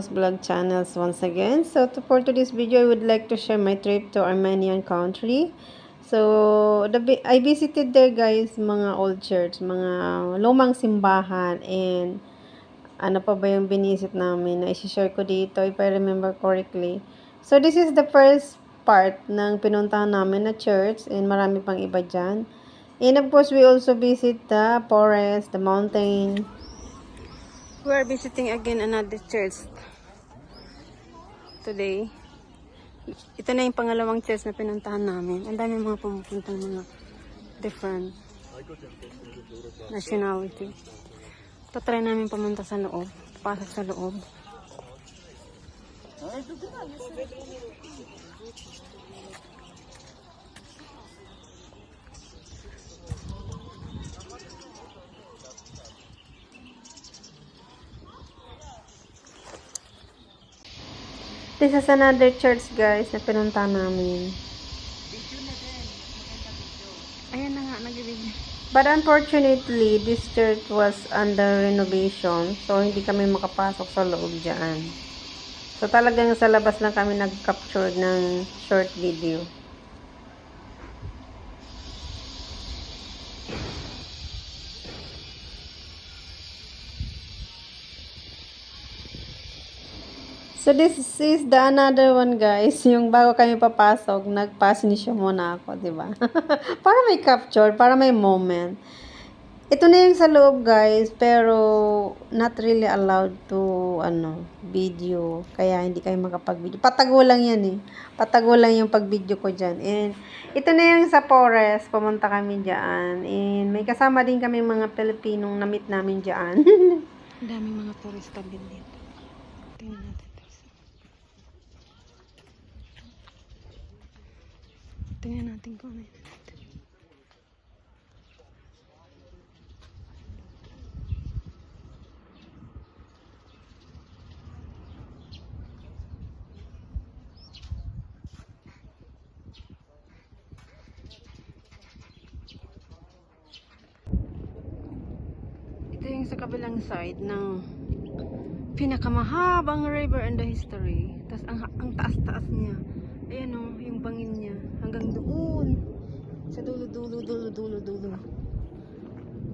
Asos Vlog Channels once again. So for today's video, I would like to share my trip to Armenian country. So I visited there guys, mga old church, mga lumang simbahan, and ano pa ba yung binisit namin na i-share ko dito if I remember correctly. So this is the first part ng pinuntahan namin na church, and marami pang iba dyan. And of course, we also visit the forest, the mountain. We are visiting again another church today. Ito na yung pangalawang church na pinuntahan namin. Ang dami mga pumupuntang mga different nationality. Tatry namin pumunta sa loob. Pasok sa loob. This is another church guys na pinunta namin. Ayan na nga, nag-video. But unfortunately, this church was under renovation. So, hindi kami makapasok sa loob dyan. So, talagang sa labas lang kami nag-capture ng short video. So this is the another one guys, yung bago kami papasok, nagpa-sinisyo muna ako, di ba? Para may capture, para may moment. Ito na yung sa loob guys, pero not really allowed to video, kaya hindi kayo makapag-video. Patago lang yan eh. Patago lang yung pag-video ko dyan. And ito na yung sa forest, pumunta kami dyan. And may kasama din kami mga Pilipinong na-meet namin dyan. Ang daming mga turista din dito. Tingnan natin. Tingnan natin kung ano yun. Ito yung sa kabilang side ng pinakamahabang river in the history. Tapos ang taas-taas niya. Ayan o, yung bangin niya. Hanggang doon. Sa dulo.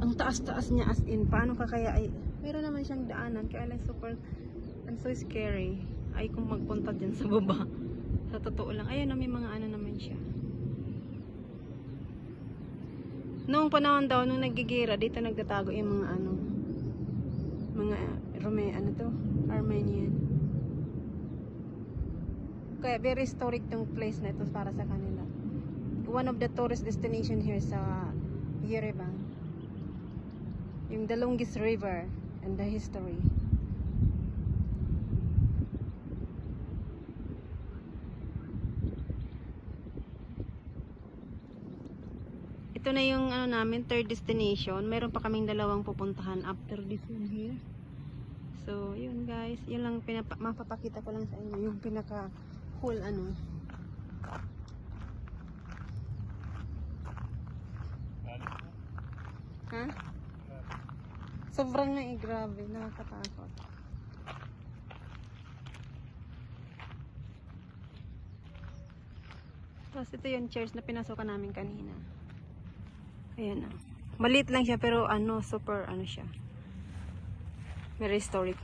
Ang taas-taas niya as in. Paano ka kaya ay... Meron naman siyang daanan. Kaya lang super... And so scary. Ay kung magpunta dyan sa baba. Sa totoo lang. Ayan o, may mga ano naman siya. Noong panahon daw, nung nagigira, dito nagtatago yung mga mga Armenian. Kaya very historic tong place na ito para sa kanila. One of the tourist destination here sa Yerevan. Yung the longest river and the history. Ito na yung namin, third destination. Meron pa kaming dalawang pupuntahan after this one here. So, yun guys. Yun lang mapapakita ko lang sa inyo. Yung pinaka cool Ha? Sobrang na grabe. Nakakatakot. Tapos ito yung church na pinasukan namin kanina. Ayan na. Maliit lang siya pero super siya. Very historic.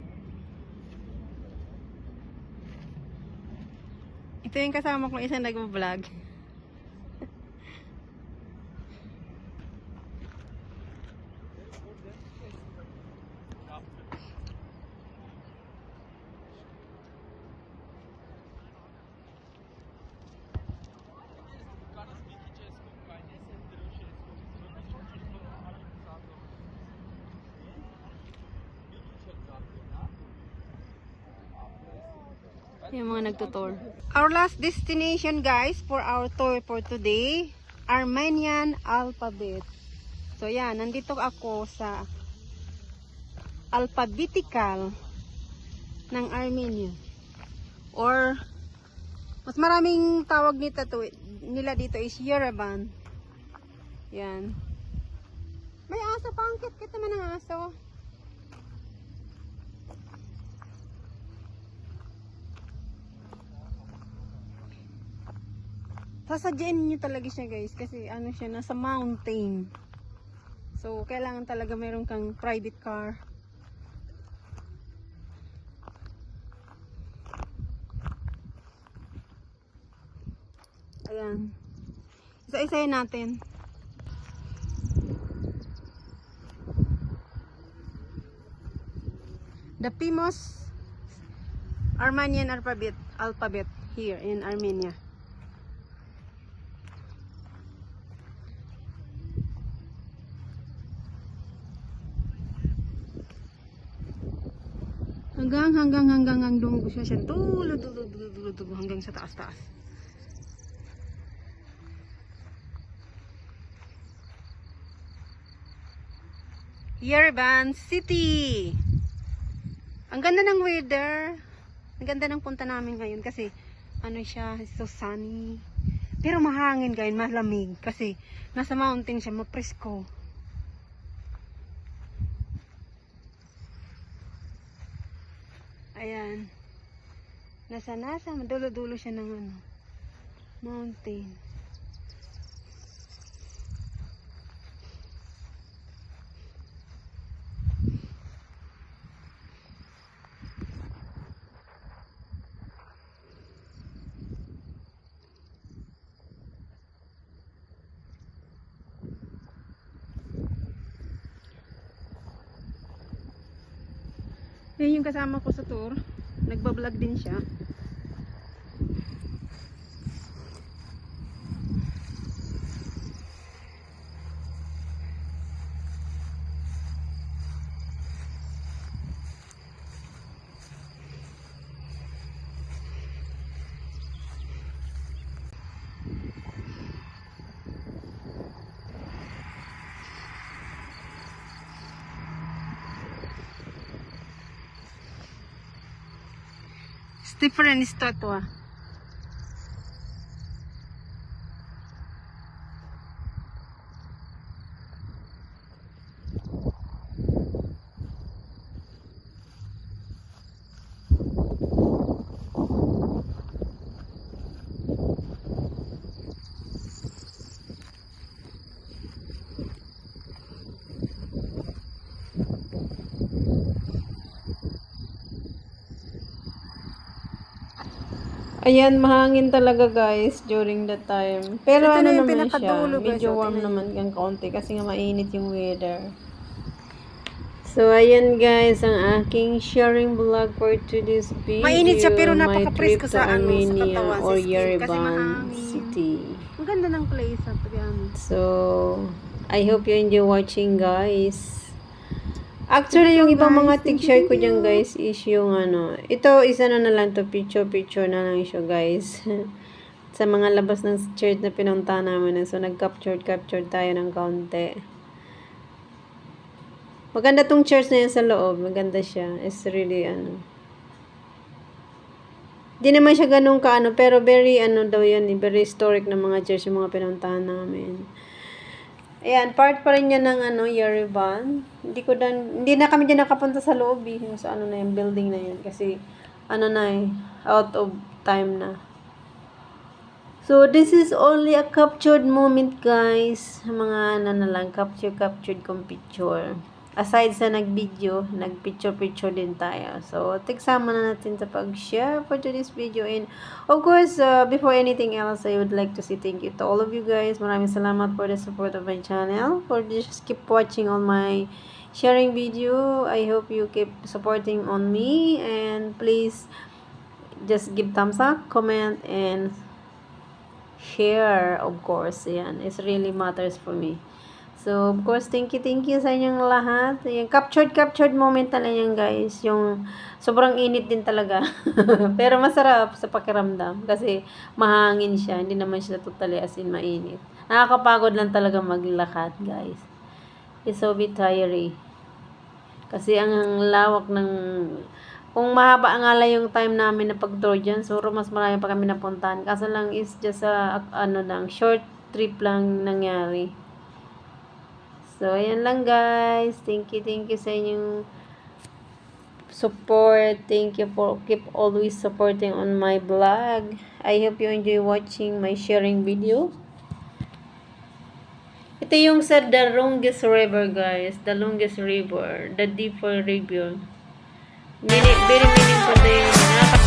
Ito yung kasama kong isang nag-vlog. Yung mga nagtutour. Our last destination guys for our tour for today, Armenian alphabet. So yan, nandito ako sa alphabetical ng Armenia. Or mas maraming tawag nila dito is Yerevan. Yan. May aso, pangkit kita man ang aso. sasadyain niyo talaga siya guys kasi ano siya, nasa mountain. So kailangan talaga meron kang private car. Ayan. Isa-isayin natin. The famous Armenian alphabet here in Armenia. Hanggang dulo siya dulo hanggang sa taas. Yerevan City. Ang ganda ng weather. Ang ganda ng punta namin ngayon kasi ano siya, so sunny. Pero mahangin guys, malamig kasi nasa mountain siya, mapresko. Ayan. Nasa dulo siya ng ano, mountain. Yan yung kasama ko sa tour. Nagbablog din siya. Different statwa. Ayan, mahangin talaga guys during the time. Pero Ito ano na yung naman siya, pinakadulo, guys. medyo O, warm tingnan naman ng kaunti kasi nga mainit yung weather. So, ayan guys, ang aking sharing vlog for today's video. Mainit siya pero my napaka-presko trip to sa ano, sa Armenia katawan, sa or skin, kasi Yerevan mahangin. City. Ang ganda ng place, to be honest. So, I hope you enjoy watching guys. Actually, yung ibang mga tig-share ko dyan guys is yung ano, ito isa na lang to, picture na lang siya guys. Sa mga labas ng church na pinunta namin. So, nag-capture tayo ng kaunti. Maganda tong church na yan sa loob. Maganda siya. It's really ano. Di naman siya ganun kaano, pero very ano daw yan, very historic na mga church yung mga pinuntahan namin. Ayan, part pa rin yan ng ano, Yerevan. Hindi na kami dyan nakapunta sa loob yung sa ano na yung building na yun. Kasi, ano na out of time na. So, this is only a captured moment, guys. Mga ano na lang, captured kong picture. Aside sa nag-video, nag-picture din tayo. So, tigsama na natin sa pag-share for today's video. And, of course, before anything else, I would like to say thank you to all of you guys. Maraming salamat for the support of my channel. For just keep watching on my sharing video. I hope you keep supporting on me. And please, just give thumbs up, comment, and share, of course. Yan, it really matters for me. So, of course, thank you sa inyong lahat. Yung captured moment na lang yan, guys. Yung sobrang init din talaga. Pero masarap sa pakiramdam kasi mahangin siya. Hindi naman siya totally as in mainit. Nakakapagod lang talaga maglakad, guys. It's so bit tiring. Kasi ang lawak ng... Kung mahaba nga lang yung time namin na pag-tour dyan, so mas marami pa kami napuntahan. Kaso lang is just short trip lang nangyari. So, ayan lang guys. Thank you sa inyong support. Thank you for keep always supporting on my vlog. I hope you enjoy watching my sharing video. Ito yung sa the longest river, guys. The longest river. The deeper river. Very meaningful din.